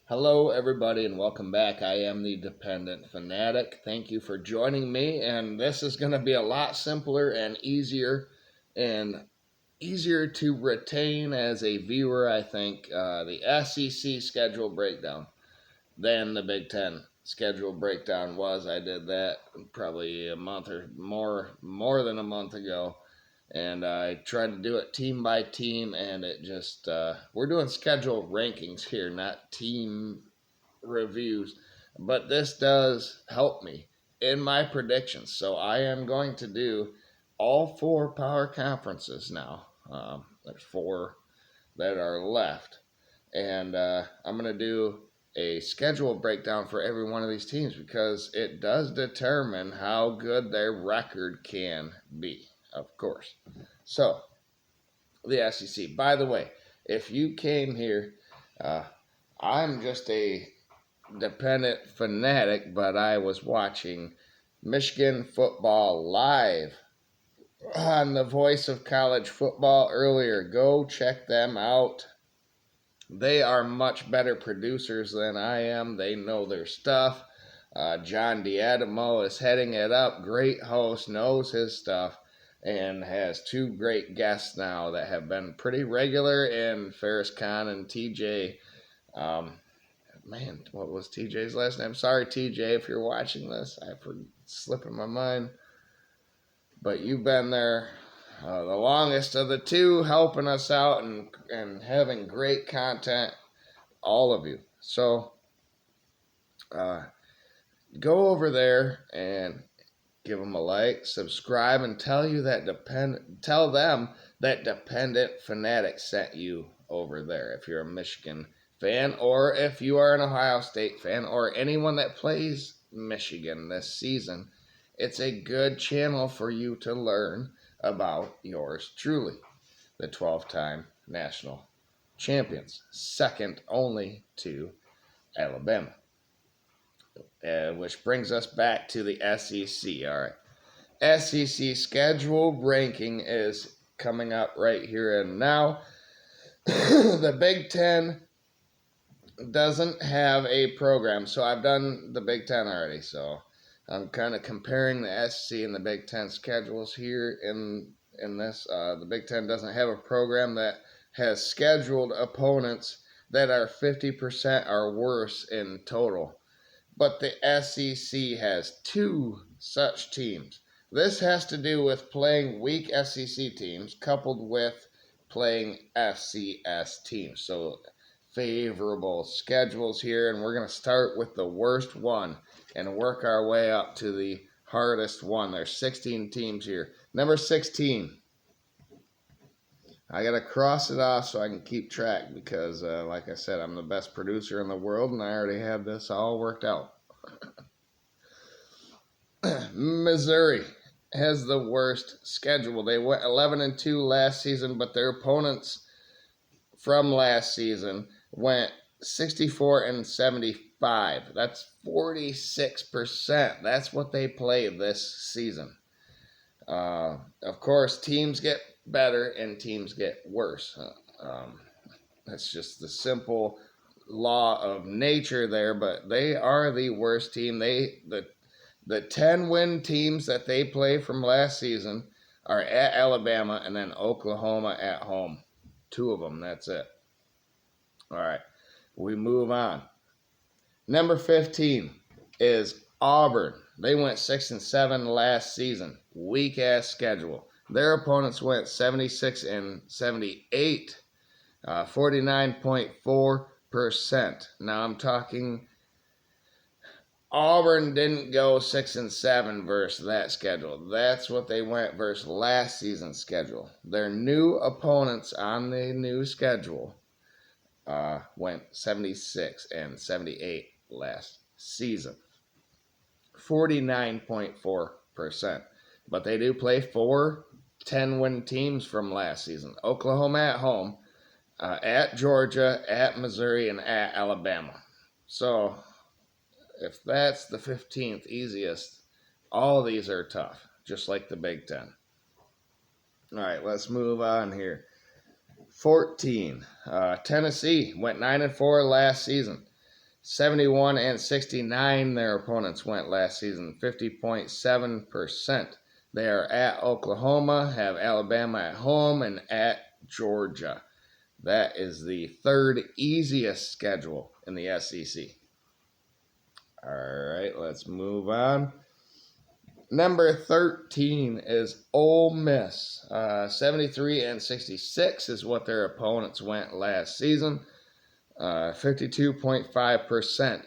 Hello, everybody, and welcome back. I am the Dependent Fanatic. Thank you for joining me, and this is going to be a lot simpler and easier to retain as a viewer, I think, the SEC schedule breakdown than the Big Ten schedule breakdown was. I did that probably a month or more than a month ago, and I tried to do it team by team, and it just we're doing schedule rankings here, not team reviews, but this does help me in my predictions. So I am going to do all four power conferences now. There's four that are left, and I'm going to do a schedule breakdown for every one of these teams because it does determine how good their record can be, of course. So, the SEC. By the way, if you came here, uh, I'm just a dependent fanatic, but I was watching Michigan football live on the Voice of College Football earlier. Go check them out. They are much better producers than I am. They know their stuff. John Diadamo is heading it up. Great host, knows his stuff, and has two great guests now that have been pretty regular in Ferris Khan and TJ. Man, what was TJ's last name? Sorry, TJ, if you're watching this. I for slipping my mind. But you've been there the longest of the two, helping us out and having great content, all of you. So go over there and give them a like, subscribe, and tell them that Dependent Fanatic sent you over there. If you're a Michigan fan, or if you are an Ohio State fan, or anyone that plays Michigan this season, it's a good channel for you to learn about yours truly, the 12-time national champions, second only to Alabama. Which brings us back to the SEC. All right. SEC schedule ranking is coming up right here and now. The Big Ten doesn't have a program, so I've done the Big Ten already. So I'm kind of comparing the SEC and the Big Ten schedules here in this. The Big Ten doesn't have a program that has scheduled opponents that are 50% or worse in total. But the SEC has two such teams. This has to do with playing weak SEC teams coupled with playing FCS teams. So favorable schedules here, and we're going to start with the worst one and work our way up to the hardest one. There's 16 teams here. Number 16. I got to cross it off so I can keep track because, like I said, I'm the best producer in the world, and I already have this all worked out. Missouri has the worst schedule. They went 11-2 last season, but their opponents from last season went 64-75. That's 46%. That's what they played this season. Of course, teams get better and teams get worse. That's just the simple law of nature there, but they are the worst team. The 10-win teams that they play from last season are at Alabama and then Oklahoma at home. Two of them, that's it. All right, we move on. Number 15 is Auburn. They went 6-7 last season. Weak-ass schedule. Their opponents went 76-78, 49.4%. Now I'm talking Auburn didn't go 6-7 versus that schedule. That's what they went versus last season's schedule. Their new opponents on the new schedule went 76-78 last season. 49.4%. But they do play 4 10-win teams from last season. Oklahoma at home, at Georgia, at Missouri, and at Alabama. So if that's the 15th easiest, all these are tough, just like the Big Ten. All right, let's move on here. 14. Tennessee went 9-4 last season. 71 and 69 their opponents went last season, 50.7%. They are at Oklahoma, have Alabama at home, and at Georgia. That is the third easiest schedule in the SEC. All right, let's move on. Number 13 is Ole Miss. 73 and 66 is what their opponents went last season. 52.5%.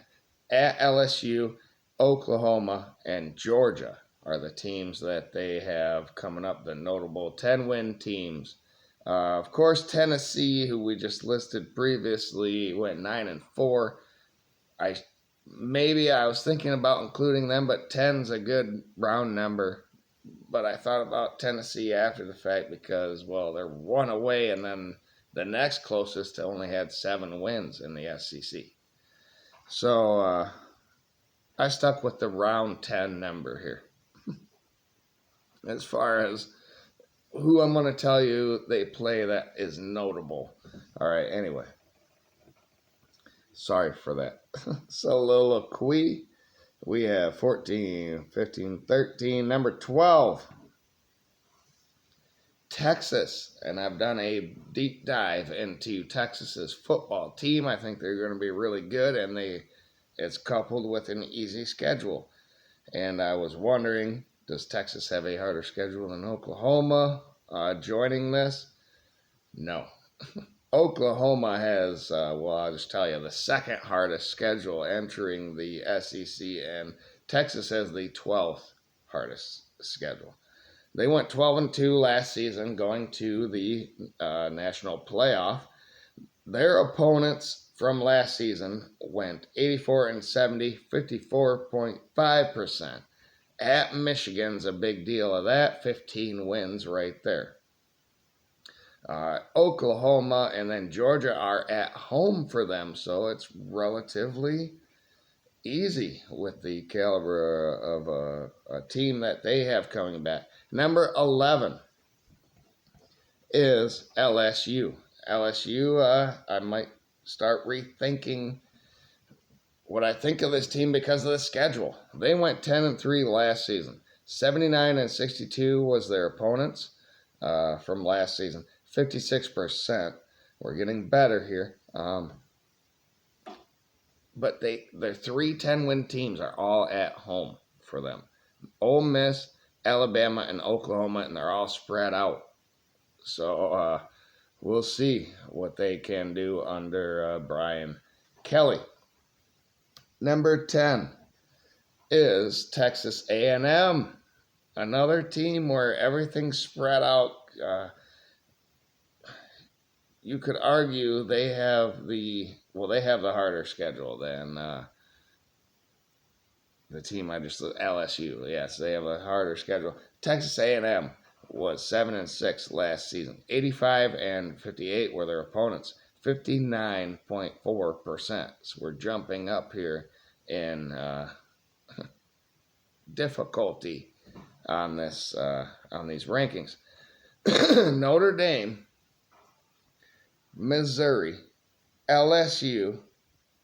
At LSU, Oklahoma, and Georgia are the teams that they have coming up, the notable 10-win teams. Of course, Tennessee, who we just listed previously, went 9-4. I was thinking about including them, but 10's a good round number. But I thought about Tennessee after the fact because, well, they're one away, and then the next closest only had 7 wins in the SEC. So I stuck with the round 10 number here. As far as who I'm going to tell you they play that is notable. All right, anyway. Sorry for that. Soliloquy. We have 14, 15, 13. Number 12. Texas, and I've done a deep dive into Texas's football team. I think they're going to be really good, and it's coupled with an easy schedule. And I was wondering, does Texas have a harder schedule than Oklahoma joining this? No. Oklahoma has, I'll just tell you, the second hardest schedule entering the SEC, and Texas has the 12th hardest schedule. They went 12-2 last season, going to the national playoff. Their opponents from last season went 84-70, 54.5%. At Michigan's a big deal of that, 15 wins right there. Oklahoma and then Georgia are at home for them, so it's relatively easy with the caliber of a team that they have coming back. Number 11 is LSU. LSU, I might start rethinking what I think of this team because of the schedule. They went 10-3 last season. 79 and 62 was their opponents from last season. 56%. We're getting better here. But their 3 10-win teams are all at home for them. Ole Miss, Alabama, and Oklahoma, and they're all spread out. So we'll see what they can do under Brian Kelly. Number 10 is Texas A&M, another team where everything's spread out. You could argue they have the harder schedule than the team I just LSU. Yes, they have a harder schedule. Texas A&M was 7-6 last season. 85 and 58 were their opponents. 59.4%. So we're jumping up here in difficulty on this on these rankings. Notre Dame, Missouri, LSU,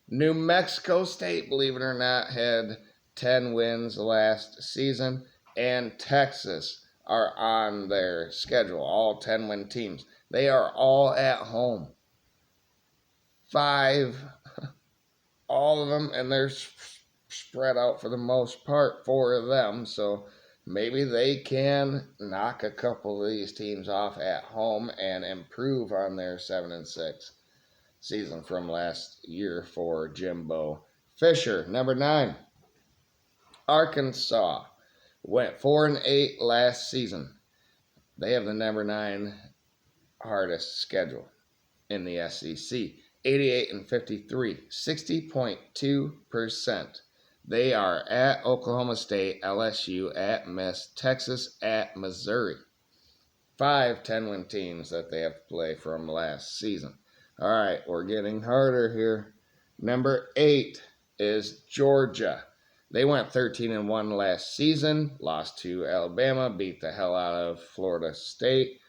New Mexico State, believe it or not, had 10 wins last season, and Texas are on their schedule, all 10-win teams. They are all at home. 5, all of them, and they're spread out for the most part, 4 of them, so maybe they can knock a couple of these teams off at home and improve on their 7-6 season from last year for Jimbo Fisher. Number 9, Arkansas went 4-8 last season. They have the number 9 hardest schedule in the SEC. 88 and 53, 60.2%. They are at Oklahoma State, LSU, at Miss, Texas, at Missouri. 5 10-win teams that they have to play from last season. All right, we're getting harder here. Number 8 is Georgia. They went 13-1 last season, lost to Alabama, beat the hell out of Florida State.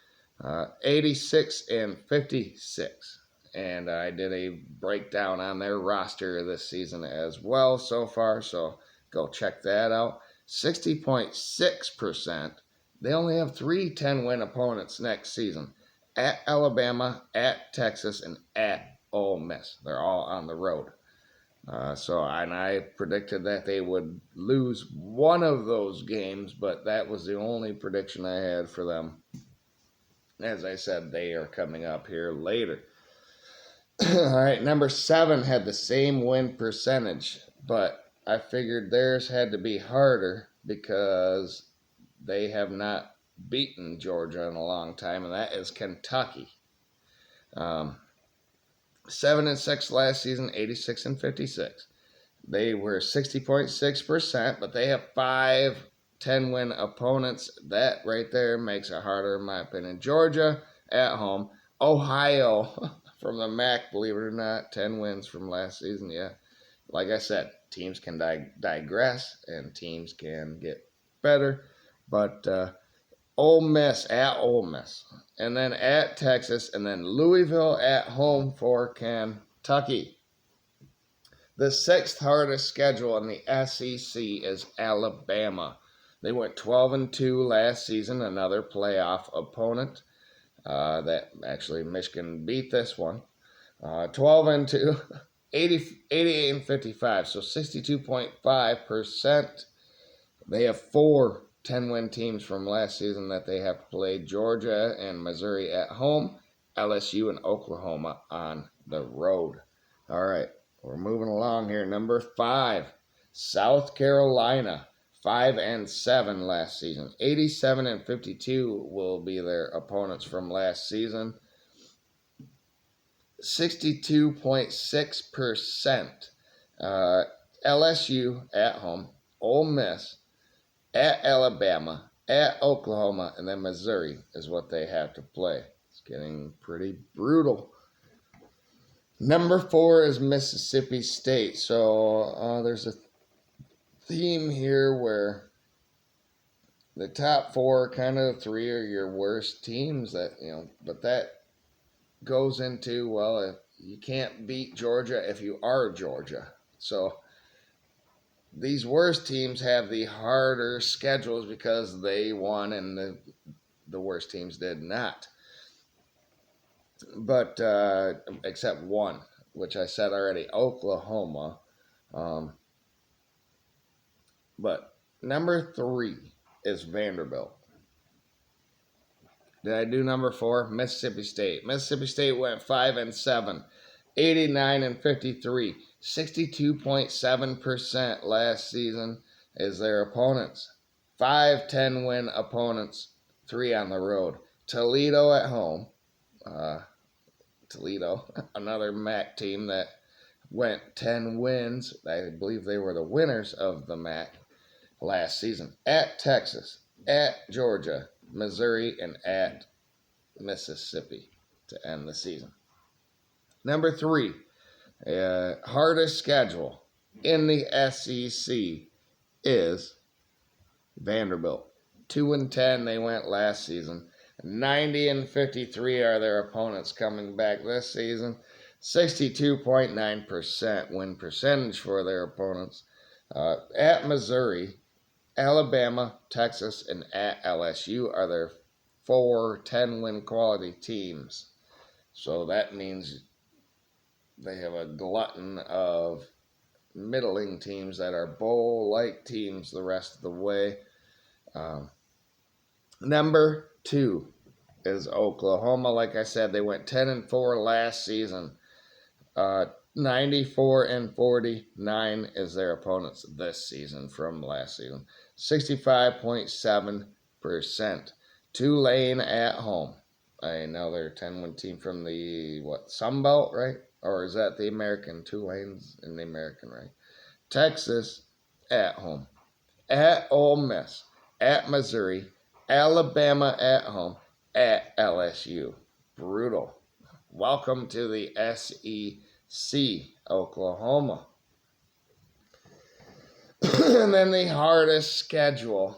86 and 56 and I did a breakdown on their roster this season as well so far, so go check that out. 60.6%. They only have 3 10-win opponents next season. At Alabama, at Texas, and at Ole Miss. They're all on the road. And I predicted that they would lose one of those games, but that was the only prediction I had for them. As I said, they are coming up here later. All right, number 7 had the same win percentage, but I figured theirs had to be harder because they have not beaten Georgia in a long time, and that is Kentucky. 7-6 last season, 86-56. They were 60.6%, but they have 5 10-win opponents. That right there makes it harder, in my opinion. Georgia at home. Ohio from the MAC, believe it or not, 10 wins from last season. Yeah, like I said, teams can digress and teams can get better. But Ole Miss at Ole Miss. And then at Texas. And then Louisville at home for Kentucky. The 6th hardest schedule in the SEC is Alabama. They went 12-2 last season, another playoff opponent. That actually Michigan beat this one. 12-2, 88-55, so 62.5%. They have 4 10-win teams from last season that they have played: Georgia and Missouri at home, LSU and Oklahoma on the road. All right. We're moving along here. Number 5, South Carolina, 5-7 last season. 87-52 will be their opponents from last season. 62.6%. LSU at home, Ole Miss, at Alabama, at Oklahoma, and then Missouri is what they have to play. It's getting pretty brutal. Number 4 is Mississippi State. So there's a theme here where the top 4, kind of 3 are your worst teams. But that goes into, well, you can't beat Georgia if you are Georgia. So these worst teams have the harder schedules because they won and the worst teams did not. But except one, which I said already, Oklahoma. But number 3 is Vanderbilt. Did I do number 4? Mississippi State. Mississippi State went 5-7, 89-53, 62.7% last season is their opponents. 5 10-win opponents, 3 on the road. Toledo at home. Toledo, another MAC team that went 10 wins. I believe they were the winners of the MAC last season. At Texas, at Georgia, Missouri, and at Mississippi to end the season. Number 3, hardest schedule in the SEC is Vanderbilt. 2-10 they went last season. 90-53 are their opponents coming back this season. 62.9% win percentage for their opponents. At Missouri, Alabama, Texas, and at LSU are their 4 10-win quality teams. So that means they have a glutton of middling teams that are bowl-like teams the rest of the way. Number 2 is Oklahoma. Like I said, they went 10-4 last season. 94-49 is their opponents this season from last season. 65.7%. Tulane at home. I know they're a 10-win team from the, Sun Belt, right? Or is that the American? Tulane's in the American, right? Texas at home. At Ole Miss. At Missouri. Alabama at home. At LSU. Brutal. Welcome to the SEC, Oklahoma. And then the hardest schedule.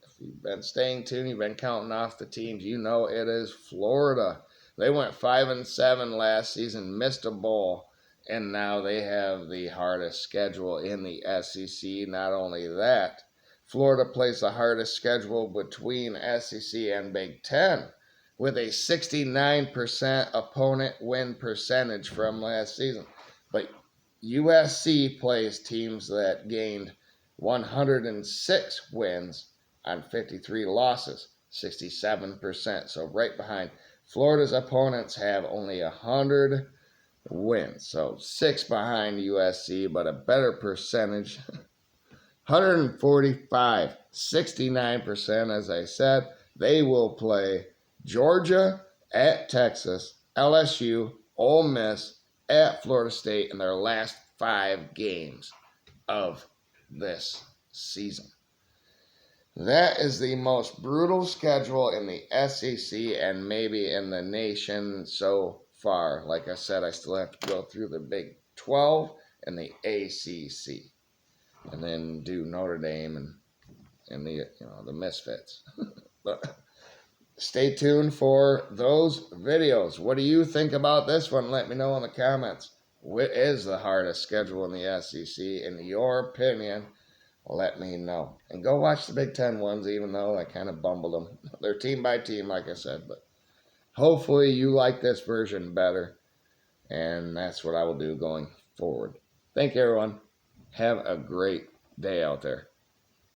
If you've been staying tuned, you've been counting off the teams, you know it is Florida. They went 5-7 last season, missed a bowl, and now they have the hardest schedule in the SEC. Not only that, Florida plays the hardest schedule between SEC and Big Ten with a 69% opponent win percentage from last season. But USC plays teams that gained 106 wins on 53 losses, 67%. So right behind. Florida's opponents have only 100 wins, so 6 behind USC, but a better percentage. 145, 69%, as I said. They will play Georgia at Texas, LSU, Ole Miss at Florida State in their last 5 games of this season. That is the most brutal schedule in the SEC and maybe in the nation so far. Like I said, I still have to go through the Big 12 and the ACC, and then do Notre Dame and the the Misfits. But stay tuned for those videos. What do you think about this one? Let me know in the comments. What is the hardest schedule in the SEC in your opinion? Let me know. And go watch the Big Ten ones, even though I kind of bumbled them. They're team by team, like I said. But hopefully you like this version better. And that's what I will do going forward. Thank you, everyone. Have a great day out there.